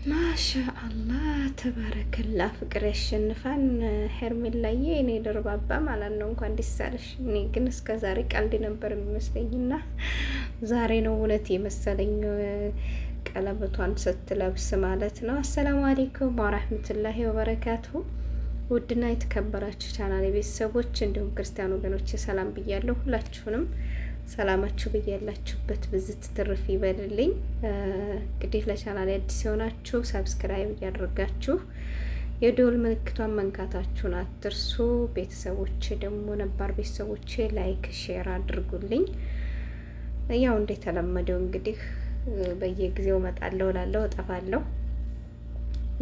ማሻአላህ ተባረከላ። ፍቅር ያሸንፋን። ሄርሜላዬ እኔ ደርባባ ማለት ነው። እንኳን ደስ አለሽ። እኔ ግን እስከ ዛሬ ቀልድ ነበር የሚመስለኝና ዛሬ ነው እውነት የመሰለኝ ቀለበቷን ስትለብስ ማለት ነው። አሰላሙ አሌይኩም ወራህመቱላሂ ወበረካቱሁ። ውድና የተከበራችሁ ቻናል ቤተሰቦች እንዲሁም ክርስቲያን ወገኖች ሰላም ብያለሁ። ሁላችሁንም ሰላማችሁ ብያላችሁበት ብዝት ትርፍ ይበልልኝ። እንግዲህ ለቻናል አዲስ የሆናችሁ ሰብስክራይብ እያደረጋችሁ የደወል ምልክቷን መንካታችሁን አትርሱ። ቤተሰቦቼ ደግሞ ነባር ቤተሰቦቼ ላይክ ሼር አድርጉልኝ። ያው እንደተለመደው እንግዲህ በየጊዜው እመጣለሁ እላለሁ እጠፋለሁ።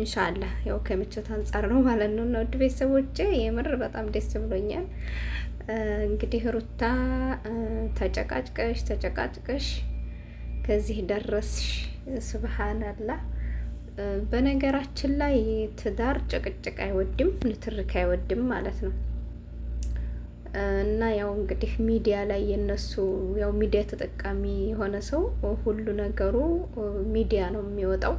ኢንሻአላህ ያው ከምቾት አንጻር ነው ማለት ነው። እና ውድ ቤተሰቦቼ የምር በጣም ደስ ብሎኛል። እንግዲህ ሩታ ተጨቃጭቀሽ ከዚህ ደረስሽ። ሱብሃንአላህ። በነገራችን ላይ ትዳር ጭቅጭቅ አይወድም፣ ንትርክ አይወድም ማለት ነው። እና ያው እንግዲህ ሚዲያ ላይ የነሱ ያው ሚዲያ ተጠቃሚ የሆነ ሰው ሁሉ ነገሩ ሚዲያ ነው የሚወጣው።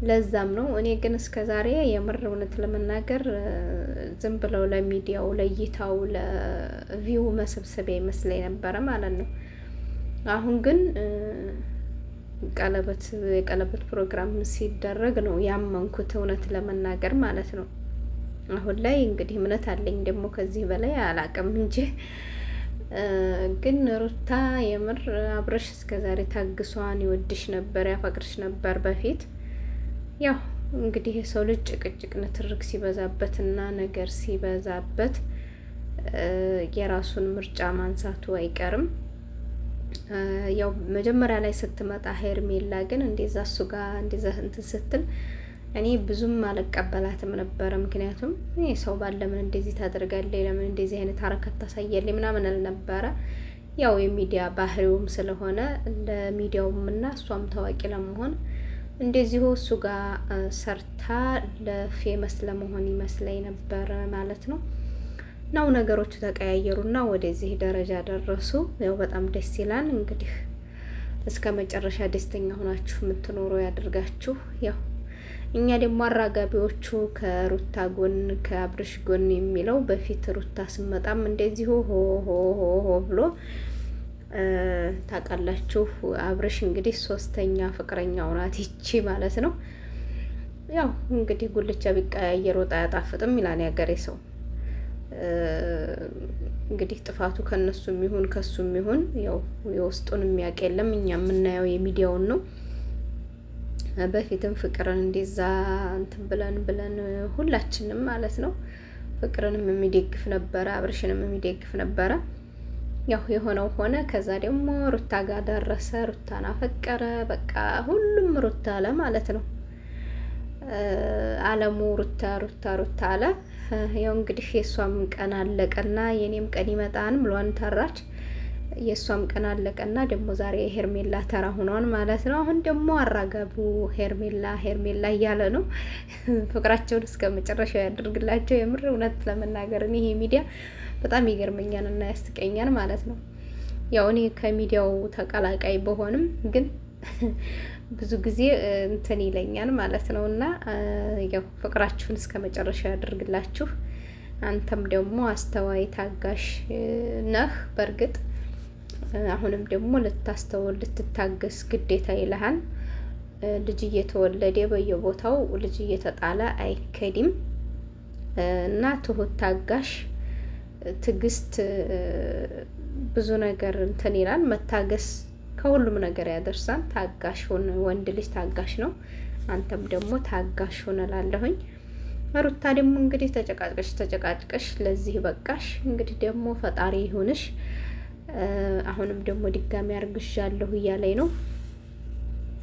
ለዛም ነው እኔ ግን እስከ ዛሬ የምር እውነት ለመናገር ዝም ብለው ለሚዲያው ለእይታው ለቪው መሰብሰቢያ ይመስለኝ ነበረ ማለት ነው። አሁን ግን የቀለበት ፕሮግራም ሲደረግ ነው ያመንኩት እውነት ለመናገር ማለት ነው። አሁን ላይ እንግዲህ እምነት አለኝ ደግሞ ከዚህ በላይ አላቅም እንጂ ግን ሩታ የምር አብረሽ እስከ ዛሬ ታግሷን ይወድሽ ነበር ያፈቅርሽ ነበር በፊት። ያው እንግዲህ የሰው ልጅ ጭቅጭቅ ንትርክ ሲበዛበትና ነገር ሲበዛበት የራሱን ምርጫ ማንሳቱ አይቀርም። ያው መጀመሪያ ላይ ስትመጣ ሄርሜላ ግን እንደዛ እሱ ጋር እንደዛ እንትን ስትል እኔ ብዙም አልቀበላትም ነበረ። ምክንያቱም ሰው ባለ ምን እንደዚህ ታደርጋለች፣ ለምን እንደዚህ አይነት አረከት ታሳያለች ምናምን አልነበረ። ያው የሚዲያ ባህሪውም ስለሆነ ለሚዲያውም እና እሷም ታዋቂ ለመሆን እንደዚሁ እሱ ጋር ሰርታ ለፌመስ ለመሆን ይመስለኝ ነበር ማለት ነው። ናው ነገሮቹ ተቀያየሩና ወደዚህ ደረጃ ደረሱ። ያው በጣም ደስ ይላል። እንግዲህ እስከ መጨረሻ ደስተኛ ሆናችሁ የምትኖሩ ያድርጋችሁ። ያው እኛ ደግሞ አራጋቢዎቹ ከሩታ ጎን ከአብርሽ ጎን የሚለው በፊት ሩታ ስመጣም እንደዚሁ ሆ ሆ ሆ ሆ ብሎ ታውቃላችሁ። አብርሽ እንግዲህ ሶስተኛ ፍቅረኛው ናት ይቺ ማለት ነው። ያው እንግዲህ ጉልቻ ቢቀያየር ወጥ አያጣፍጥም ይላል ያገሬ ሰው። እንግዲህ ጥፋቱ ከነሱም ይሁን ከሱም ይሁን ያው የውስጡን የሚያውቅ የለም። እኛ የምናየው የሚዲያውን ነው። በፊትም ፍቅርን እንደዛ እንትን ብለን ሁላችንም ማለት ነው ፍቅርንም የሚደግፍ ነበረ፣ አብርሽንም የሚደግፍ ነበረ። ያው የሆነው ሆነ። ከዛ ደግሞ ሩታ ጋር ደረሰ። ሩታን አፈቀረ። በቃ ሁሉም ሩታ አለ ማለት ነው። አለሙ ሩታ ሩታ ሩታ አለ። ያው እንግዲህ የእሷም ቀን አለቀና የኔም ቀን ይመጣን ብሏን ተራች። የእሷም ቀን አለቀና ደግሞ ዛሬ ሄርሜላ ተራ ሆኗን ማለት ነው። አሁን ደግሞ አራጋቡ ሄርሜላ እያለ ነው። ፍቅራቸውን እስከ መጨረሻው ያደርግላቸው። የምር እውነት ለመናገር ይሄ ሚዲያ በጣም ይገርመኛል እና ያስቀኛል ማለት ነው። ያው እኔ ከሚዲያው ተቀላቃይ በሆንም ግን ብዙ ጊዜ እንትን ይለኛል ማለት ነው። እና ያው ፍቅራችሁን እስከ መጨረሻው ያደርግላችሁ። አንተም ደግሞ አስተዋይ ታጋሽ ነህ። በእርግጥ አሁንም ደግሞ ልታስተውል ልትታገስ ግዴታ ይልሃል። ልጅ እየተወለደ በየቦታው ልጅ እየተጣለ አይከዲም እና ትሁት ታጋሽ ትዕግስት ብዙ ነገር እንትን ይላል። መታገስ ከሁሉም ነገር ያደርሳል። ታጋሽ ሆነ። ወንድ ልጅ ታጋሽ ነው። አንተም ደግሞ ታጋሽ ሆነ እላለሁኝ። ሩታ ደግሞ እንግዲህ ተጨቃጭቀሽ ለዚህ በቃሽ። እንግዲህ ደግሞ ፈጣሪ ይሁንሽ። አሁንም ደግሞ ድጋሚ አርግዣለሁ እያለኝ ነው።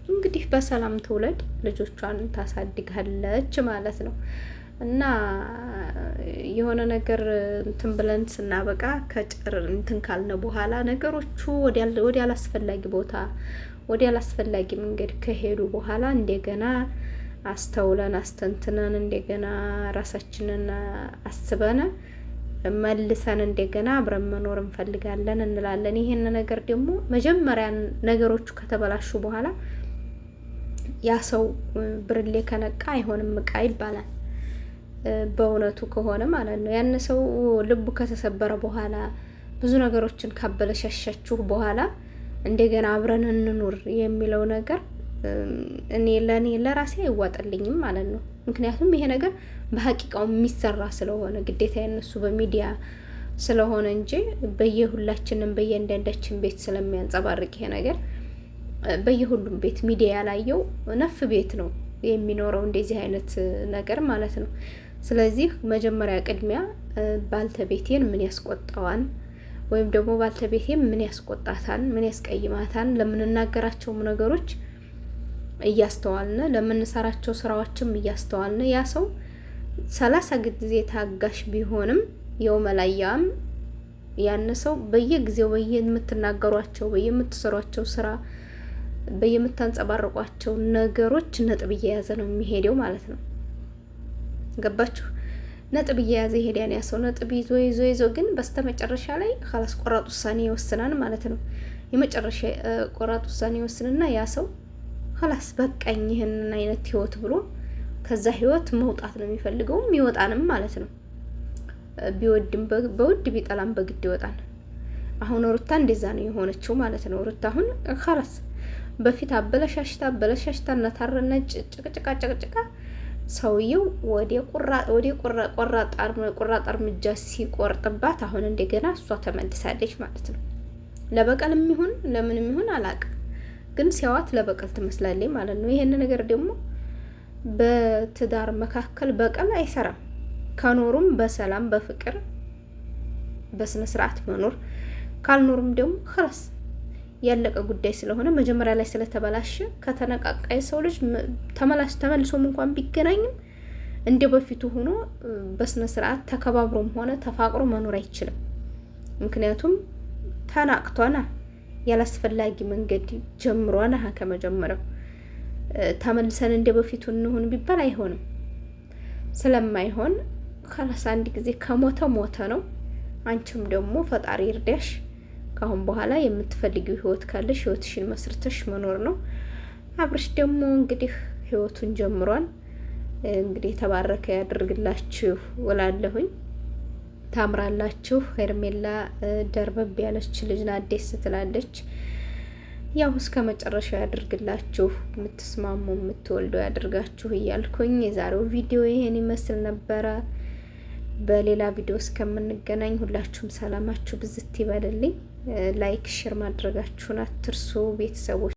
እንግዲህ በሰላም ትውለድ፣ ልጆቿን ታሳድጋለች ማለት ነው። እና የሆነ ነገር እንትን ብለን ስናበቃ ከጭር እንትን ካልነ በኋላ ነገሮቹ ወደ አላስፈላጊ ቦታ ወደ አላስፈላጊ መንገድ ከሄዱ በኋላ እንደገና አስተውለን አስተንትነን እንደገና ራሳችንን አስበን መልሰን እንደገና አብረን መኖር እንፈልጋለን እንላለን። ይሄን ነገር ደግሞ መጀመሪያ ነገሮቹ ከተበላሹ በኋላ ያ ሰው ብርሌ ከነቃ አይሆንም እቃ ይባላል። በእውነቱ ከሆነ ማለት ነው። ያን ሰው ልቡ ከተሰበረ በኋላ ብዙ ነገሮችን ካበለሻሻችሁ በኋላ እንደገና አብረን እንኑር የሚለው ነገር ለእኔ ለራሴ አይዋጥልኝም ማለት ነው። ምክንያቱም ይሄ ነገር በሀቂቃው የሚሰራ ስለሆነ ግዴታ የነሱ በሚዲያ ስለሆነ እንጂ በየሁላችንም በየአንዳንዳችን ቤት ስለሚያንጸባርቅ ይሄ ነገር በየሁሉም ቤት ሚዲያ ያላየው ነፍ ቤት ነው የሚኖረው እንደዚህ አይነት ነገር ማለት ነው። ስለዚህ መጀመሪያ ቅድሚያ ባልተቤቴን ምን ያስቆጣዋን ወይም ደግሞ ባልተቤቴን ምን ያስቆጣታን፣ ምን ያስቀይማታን ለምንናገራቸውም ነገሮች እያስተዋልን ለምንሰራቸው ስራዎችም እያስተዋልን ያ ሰው 30 ጊዜ ታጋሽ ቢሆንም የውመላያም ያን ሰው በየጊዜው በየምትናገሯቸው በየምትሰሯቸው ስራ በየምታንጸባርቋቸው ነገሮች ነጥብ እየያዘ ነው የሚሄደው ማለት ነው። ገባችሁ? ነጥብ እየያዘ ይሄዳል ያ ሰው። ነጥብ ይዞ ግን በስተመጨረሻ ላይ خلاص ቆራጥ ውሳኔ ይወስናል ማለት ነው። የመጨረሻ ቆራጥ ውሳኔ ይወስንና ያ ሰው خلاص በቃኝ ይሄንን አይነት ህይወት ብሎ ከዛ ህይወት መውጣት ነው የሚፈልገው። ይወጣንም ማለት ነው። ቢወድም በውድ ቢጠላም በግድ ይወጣል። አሁን ሩታ እንደዛ ነው የሆነችው ማለት ነው። ሩታ አሁን خلاص በፊት አበለሻሽታ እናታረነ ጭቅጭቃ ሰውየው ወደ ቆራጥ እርምጃ ሲቆርጥባት አሁን እንደገና እሷ ተመልሳለች ማለት ነው። ለበቀልም ይሁን ለምንም ይሁን አላውቅም፣ ግን ሲያዋት ለበቀል ትመስላለች ማለት ነው። ይሄን ነገር ደግሞ በትዳር መካከል በቀል አይሰራም። ከኖሩም በሰላም በፍቅር በስነ ስርዓት መኖር፣ ካልኖሩም ደግሞ خلاص ያለቀ ጉዳይ ስለሆነ መጀመሪያ ላይ ስለተበላሸ ከተነቃቃይ ሰው ልጅ ተመልሶም እንኳን ቢገናኝም እንደ በፊቱ ሆኖ በስነ ስርዓት ተከባብሮም ሆነ ተፋቅሮ መኖር አይችልም። ምክንያቱም ተናቅቷና ያላስፈላጊ መንገድ ጀምሯና ከመጀመሪያው ተመልሰን እንደ በፊቱ እንሁን ቢባል አይሆንም። ስለማይሆን خلاص አንድ ጊዜ ከሞተ ሞተ ነው። አንቺም ደግሞ ፈጣሪ ይርዳሽ። ካሁን በኋላ የምትፈልጊው ህይወት ካለሽ ህይወትሽን መስርተሽ መኖር ነው። አብርሽ ደግሞ እንግዲህ ህይወቱን ጀምሯል። እንግዲህ ተባረከ ያድርግላችሁ እላለሁኝ። ታምራላችሁ። ሄርሜላ ደርበብ ያለች ልጅ ናት፣ ደስ ትላለች። ያው እስከ መጨረሻው ያድርግላችሁ፣ የምትስማሙ የምትወልደው ያድርጋችሁ እያልኩኝ የዛሬው ቪዲዮ ይሄን ይመስል ነበረ። በሌላ ቪዲዮ እስከምንገናኝ ሁላችሁም ሰላማችሁ ብዝት ይበልልኝ። ላይክ ሼር ማድረጋችሁን አትርሱ ቤተሰቦች።